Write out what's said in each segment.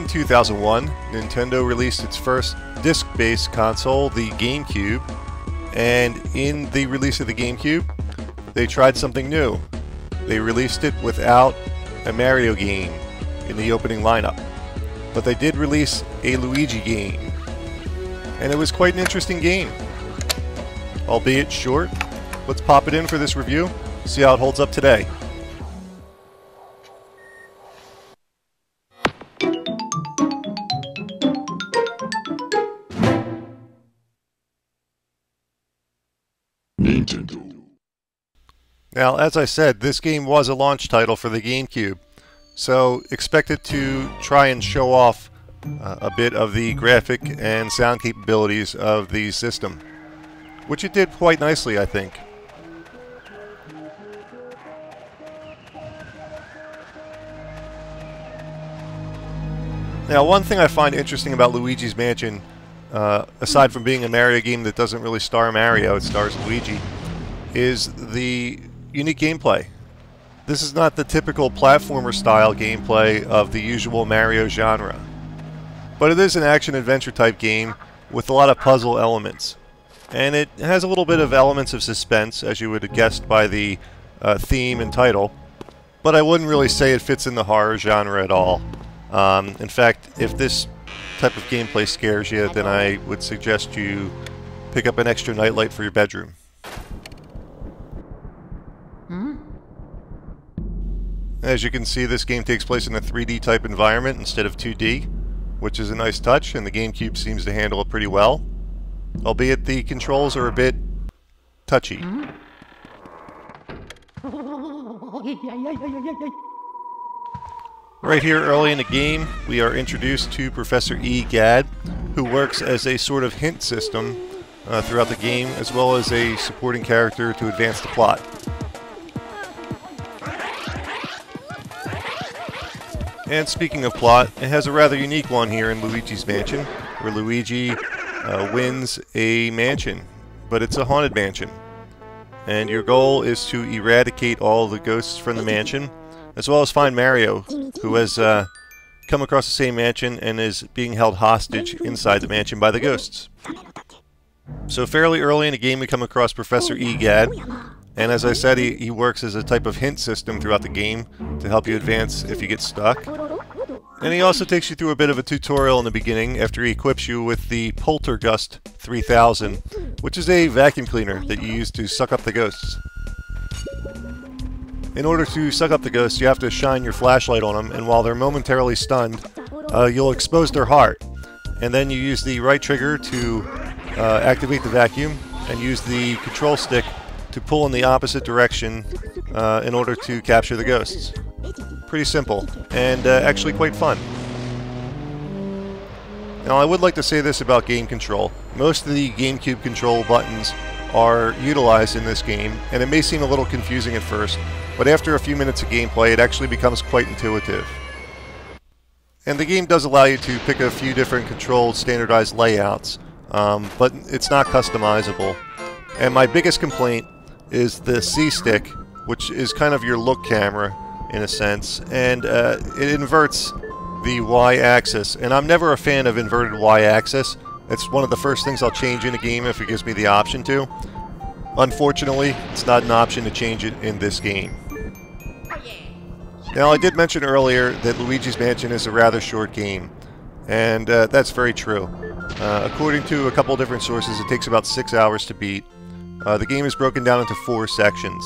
In 2001, Nintendo released its first disc-based console, the Gamecube, and in the release of the Gamecube, they tried something new. They released it without a Mario game in the opening lineup, but they did release a Luigi game, and it was quite an interesting game, albeit short. Let's pop it in for this review, see how it holds up today. Nintendo. Now, as I said, this game was a launch title for the GameCube, so expect it to try and show off a bit of the graphic and sound capabilities of the system, which it did quite nicely, I think. Now, one thing I find interesting about Luigi's Mansion, aside from being a Mario game that doesn't really star Mario, it stars Luigi, is the unique gameplay. This is not the typical platformer style gameplay of the usual Mario genre, but it is an action-adventure type game with a lot of puzzle elements. And it has a little bit of elements of suspense, as you would have guessed by the theme and title, but I wouldn't really say it fits in the horror genre at all. In fact, if this type of gameplay scares you, then I would suggest you pick up an extra nightlight for your bedroom. As you can see, this game takes place in a 3D type environment instead of 2D, which is a nice touch, and the GameCube seems to handle it pretty well, albeit the controls are a bit touchy. Right here early in the game, we are introduced to Professor E. Gadd, who works as a sort of hint system throughout the game, as well as a supporting character to advance the plot. And speaking of plot, it has a rather unique one here in Luigi's Mansion, where Luigi wins a mansion, but it's a haunted mansion. And your goal is to eradicate all the ghosts from the mansion, as well as find Mario, who has come across the same mansion and is being held hostage inside the mansion by the ghosts. So fairly early in the game we come across Professor E. Gadd, and as I said, he works as a type of hint system throughout the game to help you advance if you get stuck. And he also takes you through a bit of a tutorial in the beginning after he equips you with the Poltergust 3000, which is a vacuum cleaner that you use to suck up the ghosts. In order to suck up the ghosts, you have to shine your flashlight on them, and while they're momentarily stunned, you'll expose their heart. And then you use the right trigger to activate the vacuum, and use the control stick to pull in the opposite direction in order to capture the ghosts. Pretty simple, and actually quite fun. Now, I would like to say this about game control. Most of the GameCube control buttons are utilized in this game, and it may seem a little confusing at first, but after a few minutes of gameplay, it actually becomes quite intuitive. And the game does allow you to pick a few different controlled standardized layouts, but it's not customizable. And my biggest complaint is the C-stick, which is kind of your look camera in a sense, and it inverts the Y-axis, and I'm never a fan of inverted Y-axis. It's one of the first things I'll change in a game if it gives me the option to. Unfortunately, it's not an option to change it in this game. Now, I did mention earlier that Luigi's Mansion is a rather short game, and that's very true. According to a couple different sources, it takes about 6 hours to beat. The game is broken down into 4 sections,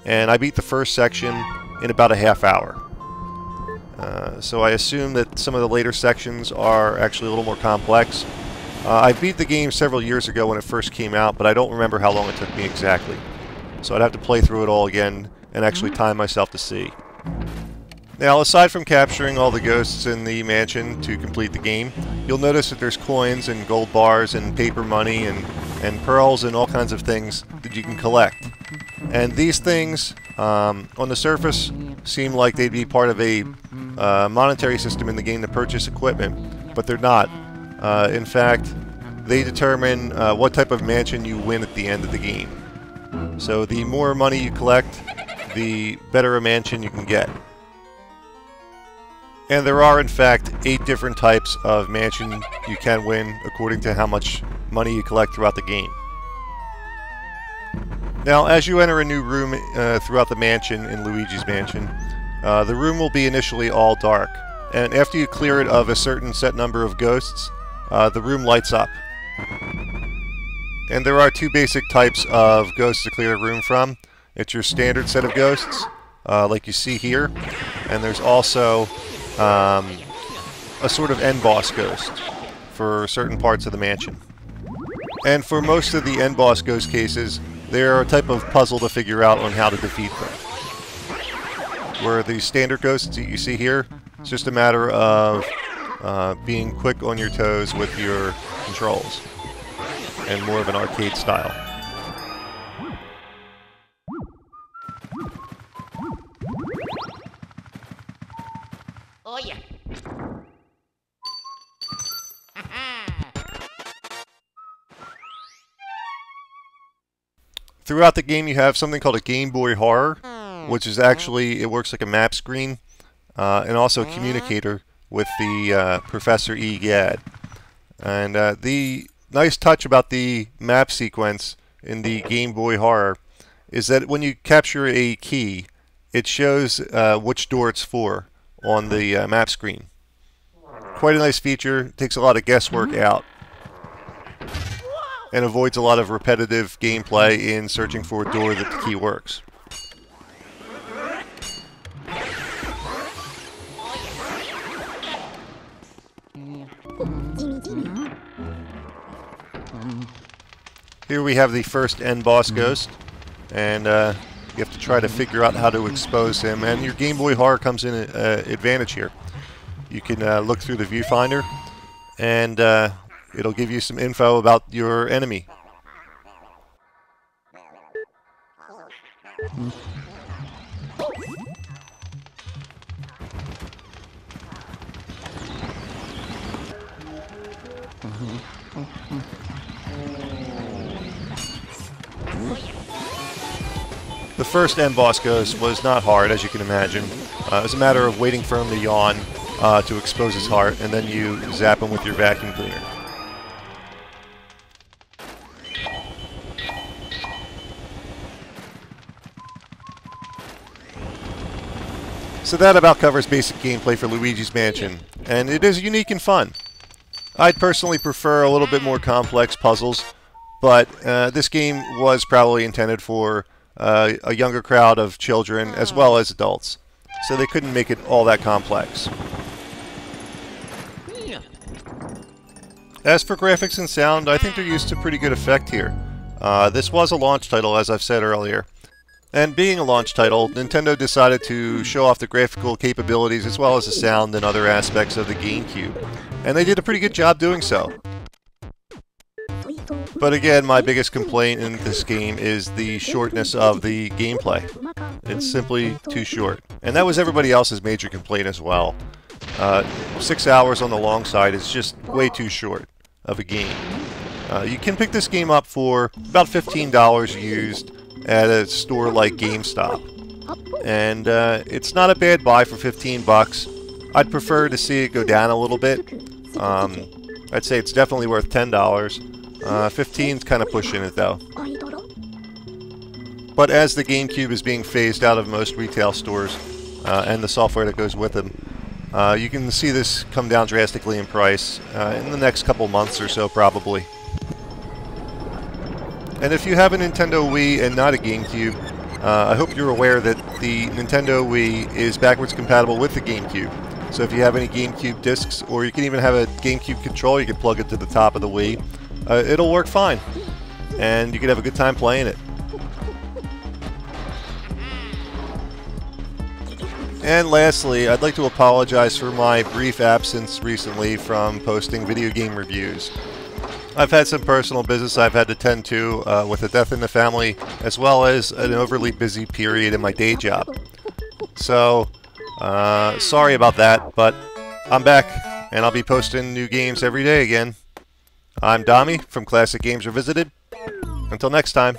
and I beat the first section in about a half hour. So I assume that some of the later sections are actually a little more complex. I beat the game several years ago when it first came out, but I don't remember how long it took me exactly. So I'd have to play through it all again and actually time myself to see. Now, aside from capturing all the ghosts in the mansion to complete the game, you'll notice that there's coins and gold bars and paper money and pearls and all kinds of things that you can collect. And these things, on the surface, seem like they'd be part of a monetary system in the game to purchase equipment, but they're not. In fact, they determine what type of mansion you win at the end of the game. So the more money you collect, the better a mansion you can get. And there are, in fact, 8 different types of mansion you can win according to how much money you collect throughout the game. Now, as you enter a new room throughout the mansion in Luigi's Mansion, the room will be initially all dark. And after you clear it of a certain set number of ghosts, the room lights up. And there are 2 basic types of ghosts to clear a room from. It's your standard set of ghosts, like you see here, and there's also a sort of end boss ghost for certain parts of the mansion. And for most of the end boss ghost cases, they're a type of puzzle to figure out on how to defeat them. Where the standard ghosts that you see here, it's just a matter of being quick on your toes with your controls, and more of an arcade style. Oh yeah. Throughout the game you have something called a Game Boy Horror, which is actually, it works like a map screen, and also a communicator with the Professor E. Gad. And the nice touch about the map sequence in the Game Boy Horror is that when you capture a key, it shows which door it's for on the map screen. Quite a nice feature, takes a lot of guesswork out, and avoids a lot of repetitive gameplay in searching for a door that the key works. Here we have the first end boss ghost, and you have to try to figure out how to expose him, and your Game Boy Horror comes in advantage here. You can look through the viewfinder, and it'll give you some info about your enemy. The first end boss ghost was not hard, as you can imagine. It was a matter of waiting for him to yawn to expose his heart, and then you zap him with your vacuum cleaner. So that about covers basic gameplay for Luigi's Mansion, and it is unique and fun. I'd personally prefer a little bit more complex puzzles, but this game was probably intended for a younger crowd of children as well as adults, so they couldn't make it all that complex. As for graphics and sound, I think they're used to pretty good effect here. This was a launch title, as I've said earlier. And being a launch title, Nintendo decided to show off the graphical capabilities as well as the sound and other aspects of the Gamecube. And they did a pretty good job doing so. But again, my biggest complaint in this game is the shortness of the gameplay. It's simply too short. And that was everybody else's major complaint as well. 6 hours on the long side is just way too short of a game. You can pick this game up for about $15 used at a store like GameStop. And it's not a bad buy for 15 bucks. I'd prefer to see it go down a little bit. I'd say it's definitely worth $10. 15's kind of pushing it though. But as the GameCube is being phased out of most retail stores and the software that goes with them, you can see this come down drastically in price in the next couple months or so probably. And if you have a Nintendo Wii and not a GameCube, I hope you're aware that the Nintendo Wii is backwards compatible with the GameCube. So if you have any GameCube discs, or you can even have a GameCube controller, you can plug it to the top of the Wii. It'll work fine, and you can have a good time playing it. And lastly, I'd like to apologize for my brief absence recently from posting video game reviews. I've had some personal business I've had to tend to with a death in the family, as well as an overly busy period in my day job. So, sorry about that, but I'm back, and I'll be posting new games every day again. I'm Dommie from Classic Games Revisited. Until next time.